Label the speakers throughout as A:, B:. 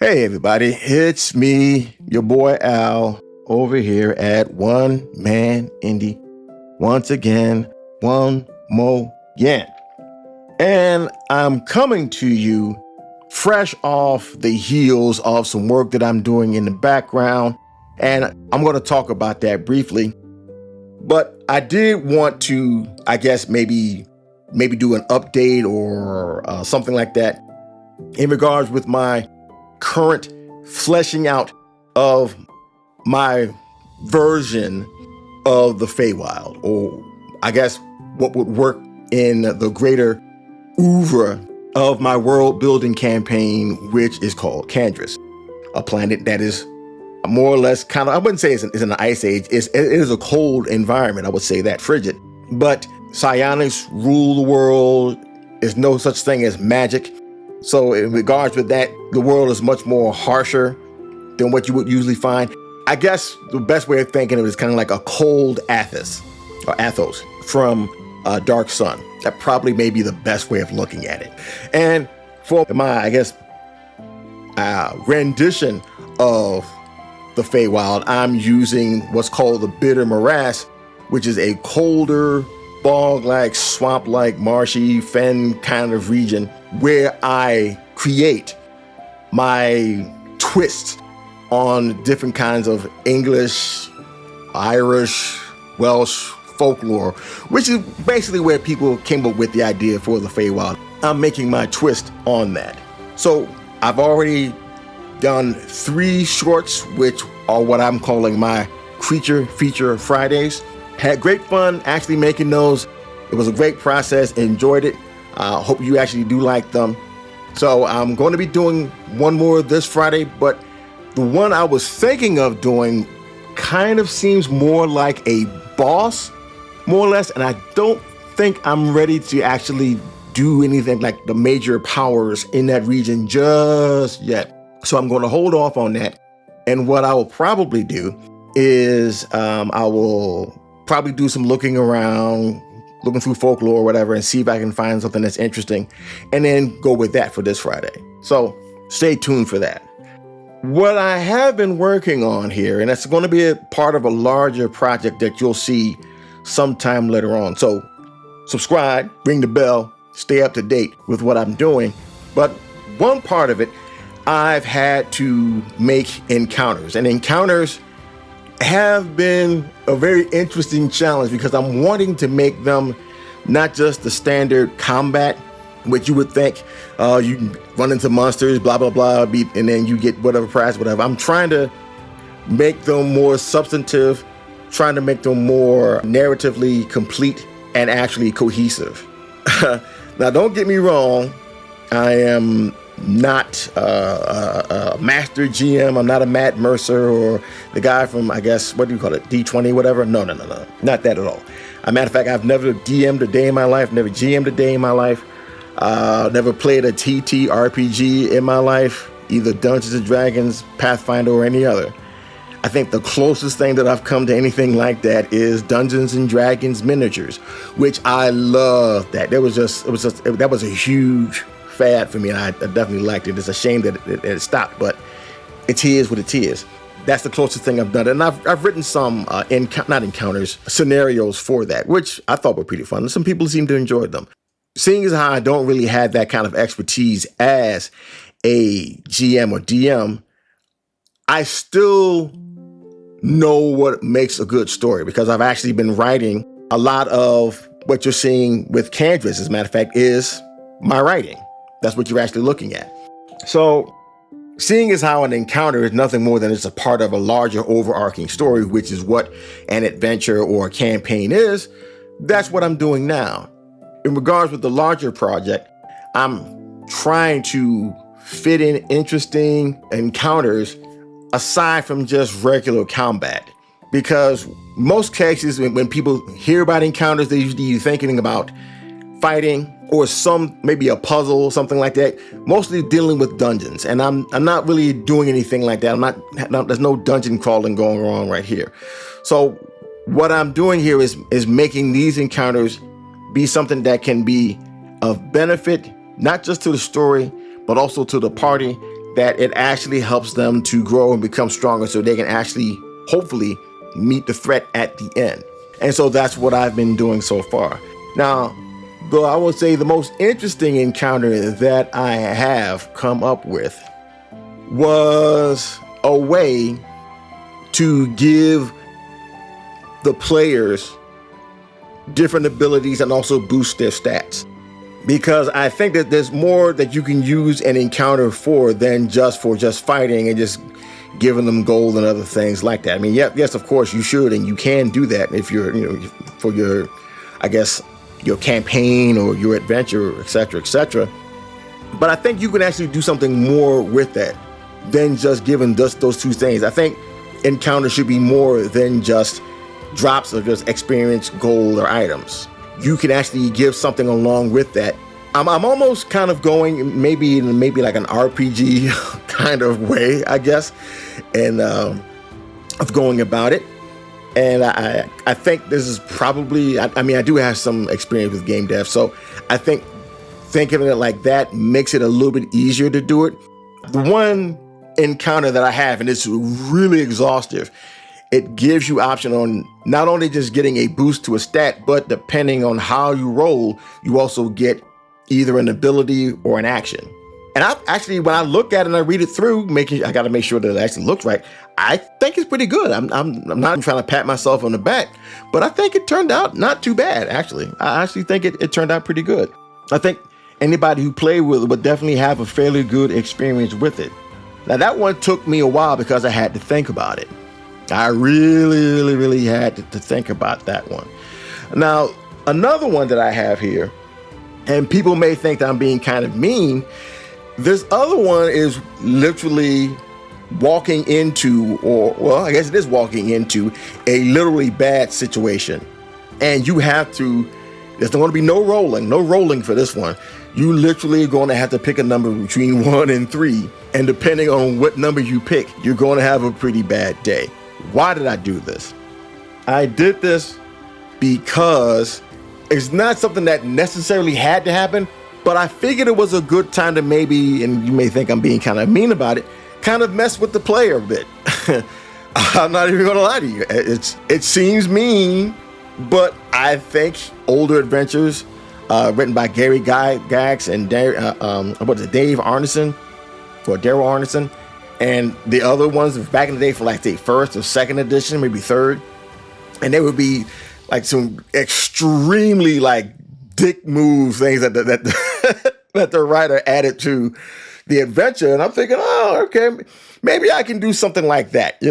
A: Hey everybody, it's me, your boy Al, over here at One Man Indie. Once again, one more again. And I'm coming to you fresh off the heels of some work that I'm doing in the background. And I'm going to talk about that briefly. But I did want to, I guess, maybe do an update or something like that in regards with my current fleshing out of my version of the Feywild, or I guess what would work in the greater oeuvre of my world building campaign, which is called Kandris, a planet that is more or less kind of, I wouldn't say it's in an ice age. It is a cold environment. I would say that, frigid. But psionics rule the world. There's no such thing as magic. So in regards with that, the world is much more harsher than what you would usually find. I guess the best way of thinking of it is kind of like a cold Athos from Dark Sun. That probably may be the best way of looking at it. And for my, I guess, rendition of the Feywild, I'm using what's called the Bitter Morass, which is a colder, bog-like, swamp-like, marshy, fen kind of region where I create my twists on different kinds of English, Irish, Welsh folklore, which is basically where people came up with the idea for the Feywild. I'm making my twist on that. So I've already done 3 shorts, which are what I'm calling my Creature Feature Fridays. Had great fun actually making those. It was a great process. Enjoyed it. Hope you actually do like them. So I'm going to be doing one more this Friday, but the one I was thinking of doing kind of seems more like a boss, more or less, and I don't think I'm ready to actually do anything like the major powers in that region just yet. So I'm going to hold off on that. And what I will probably do is I will probably do some looking around, looking through folklore or whatever, and see if I can find something that's interesting, and then go with that for this Friday. So stay tuned for that. What I have been working on here, and that's going to be a part of a larger project that you'll see sometime later on. So subscribe, ring the bell, stay up to date with what I'm doing. But one part of it, I've had to make encounters, and encounters have been a very interesting challenge because I'm wanting to make them not just the standard combat, which you would think you run into monsters, blah, blah, blah, and then you get whatever prize, whatever. I'm trying to make them more substantive, trying to make them more narratively complete and actually cohesive. Now, don't get me wrong. I am not a master GM. I'm not a Matt Mercer or the guy from, I guess, what do you call it, D20, whatever. No, not that at all. As a matter of fact, I've never DM'd a day in my life, never GM'd a day in my life, never played a TTRPG in my life, either Dungeons & Dragons, Pathfinder, or any other. I think the closest thing that I've come to anything like that is Dungeons & Dragons miniatures, which I love. That was a huge fad for me, and I definitely liked it. It's a shame that it stopped, but it is what it is. That's the closest thing I've done. And I've written some scenarios for that, which I thought were pretty fun. Some people seem to enjoy them. Seeing as how I don't really have that kind of expertise as a GM or DM, I still know what makes a good story because I've actually been writing a lot of what you're seeing with Kandris, as a matter of fact, is my writing. That's what you're actually looking at. So seeing as how an encounter is nothing more than it's a part of a larger overarching story, which is what an adventure or a campaign is, that's what I'm doing now. In regards with the larger project, I'm trying to fit in interesting encounters aside from just regular combat. Because most cases, when people hear about encounters, they're usually thinking about fighting or maybe a puzzle, something like that, mostly dealing with dungeons. And I'm not really doing anything like that. There's no dungeon crawling going on right here. So what I'm doing here is making these encounters be something that can be of benefit, not just to the story, but also to the party, that it actually helps them to grow and become stronger so they can actually, hopefully, meet the threat at the end. And so that's what I've been doing so far. Now, though I would say the most interesting encounter that I have come up with was a way to give the players different abilities and also boost their stats. Because I think that there's more that you can use an encounter for than just fighting and just giving them gold and other things like that. I mean, yes, of course you should, and you can do that if you're, for your, I guess, your campaign or your adventure, et cetera, et cetera. But I think you can actually do something more with that than just giving just those two things. I think encounters should be more than just drops of just experience, gold, or items. You can actually give something along with that. I'm almost kind of going maybe like an RPG kind of way, I guess, and of going about it. And I think this is probably, I mean, I do have some experience with game dev, so I think thinking of it like that makes it a little bit easier to do it. The one encounter that I have, and it's really exhaustive, it gives you option on not only just getting a boost to a stat, but depending on how you roll, you also get either an ability or an action. And I actually, when I look at it and I read it through, I got to make sure that it actually looks right. I think it's pretty good. I'm not trying to pat myself on the back, but I think it turned out not too bad, actually. I actually think it turned out pretty good. I think anybody who played with it would definitely have a fairly good experience with it. Now, that one took me a while because I had to think about it. I really had to think about that one. Now, another one that I have here, and people may think that I'm being kind of mean, this other one is literally walking into, I guess it is walking into a literally bad situation. And you have to, there's going to be no rolling for this one. You literally are going to have to pick a number between 1 and 3. And depending on what number you pick, you're going to have a pretty bad day. Why did I do this? I did this because it's not something that necessarily had to happen, but I figured it was a good time to maybe, and you may think I'm being kind of mean about it, kind of mess with the player a bit. I'm not even going to lie to you. It seems mean, but I think older adventures written by Gary Gygax and Dave Arneson, or Daryl Arneson, and the other ones back in the day for like the first or second edition, maybe third, and they would be like some extremely like dick move things that that the writer added to the adventure, and I'm thinking, oh, okay, maybe I can do something like that,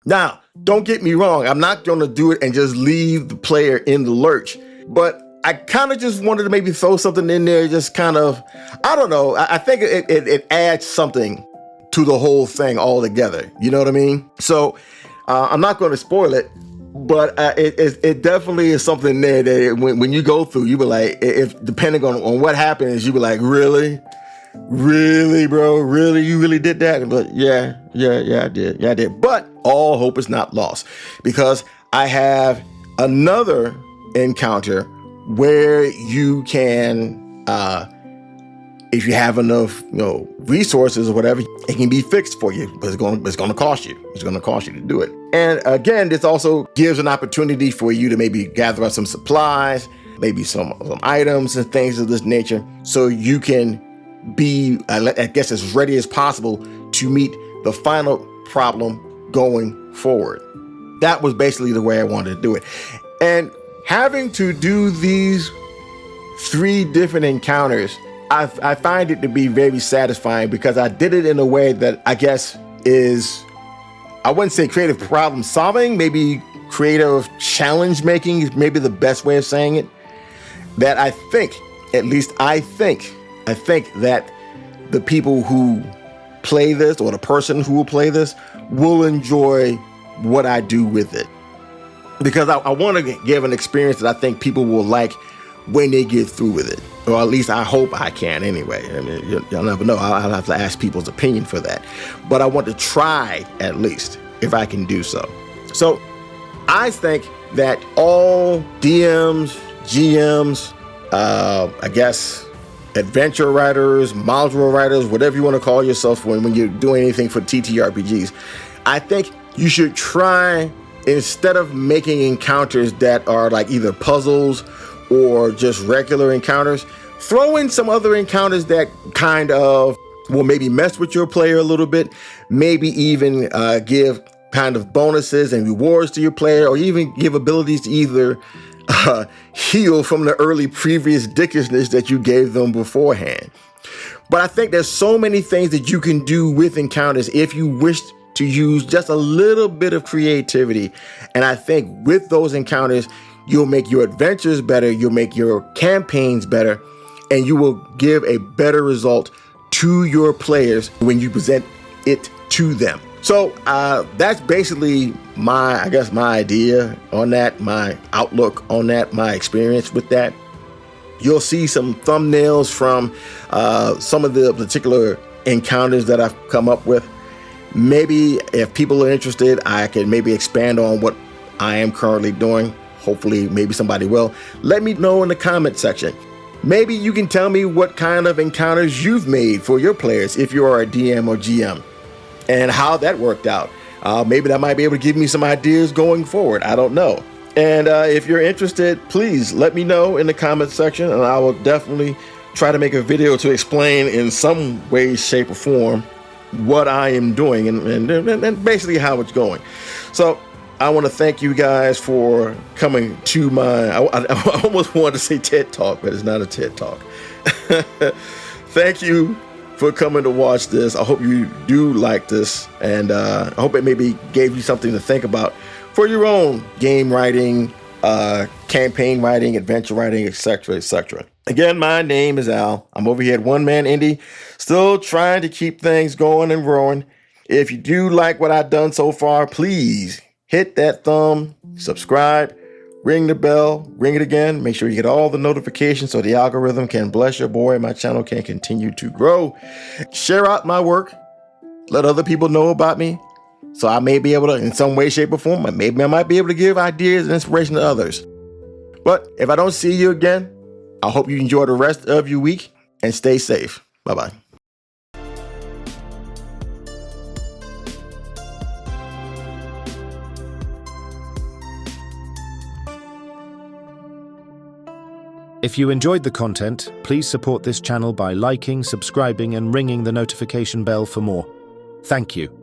A: Now, don't get me wrong, I'm not going to do it and just leave the player in the lurch, but I kind of just wanted to maybe throw something in there, just kind of, I don't know, I think it adds something to the whole thing altogether. You know what I mean? So I'm not going to spoil it, but it definitely is something there that when you go through, you be like, if depending on what happens, you be like, really, bro, really, you really did that? But yeah, I did. But all hope is not lost, because I have another encounter where you can, if you have enough, resources or whatever, it can be fixed for you, but it's going to cost you. It's going to cost you to do it. And again, this also gives an opportunity for you to maybe gather up some supplies, maybe some items and things of this nature, so you can be, I guess, as ready as possible to meet the final problem going forward. That was basically the way I wanted to do it. And having to do these 3 different encounters, I find it to be very satisfying, because I did it in a way that I guess is, I wouldn't say creative problem solving, maybe creative challenge making is maybe the best way of saying it. That I think, at least I think that the people who play this, or the person who will play this, will enjoy what I do with it. Because I want to give an experience that I think people will like when they get through with it. Or at least I hope I can anyway. I mean, you'll never know. I'll have to ask people's opinion for that. But I want to try, at least, if I can do so. So I think that all DMs, GMs, I guess adventure writers, module writers, whatever you want to call yourself when you're doing anything for TTRPGs, I think you should try, instead of making encounters that are like either puzzles or just regular encounters, throw in some other encounters that kind of will maybe mess with your player a little bit, maybe even give kind of bonuses and rewards to your player, or even give abilities to either heal from the early previous dickishness that you gave them beforehand. But I think there's so many things that you can do with encounters if you wish to use just a little bit of creativity. And I think with those encounters, you'll make your adventures better, you'll make your campaigns better, and you will give a better result to your players when you present it to them. So that's basically my idea on that, my outlook on that, my experience with that. You'll see some thumbnails from some of the particular encounters that I've come up with. Maybe if people are interested, I can maybe expand on what I am currently doing. Hopefully, maybe somebody will. Let me know in the comment section. Maybe you can tell me what kind of encounters you've made for your players if you are a DM or GM, and how that worked out. Maybe that might be able to give me some ideas going forward. I don't know. And if you're interested, please let me know in the comment section, and I will definitely try to make a video to explain in some way, shape, or form what I am doing and basically how it's going. So I want to thank you guys for coming to my, I almost wanted to say TED Talk, but it's not a TED Talk. Thank you for coming to watch this. I hope you do like this, and I hope it maybe gave you something to think about for your own game writing, campaign writing, adventure writing, etc., etc. Again, my name is Al. I'm over here at One Man Indie, still trying to keep things going and growing. If you do like what I've done so far, please hit that thumb, subscribe, ring the bell, ring it again. Make sure you get all the notifications so the algorithm can bless your boy and my channel can continue to grow. Share out my work. Let other people know about me, so I may be able to, in some way, shape, or form, maybe I might be able to give ideas and inspiration to others. But if I don't see you again, I hope you enjoy the rest of your week and stay safe. Bye-bye.
B: If you enjoyed the content, please support this channel by liking, subscribing, and ringing the notification bell for more. Thank you.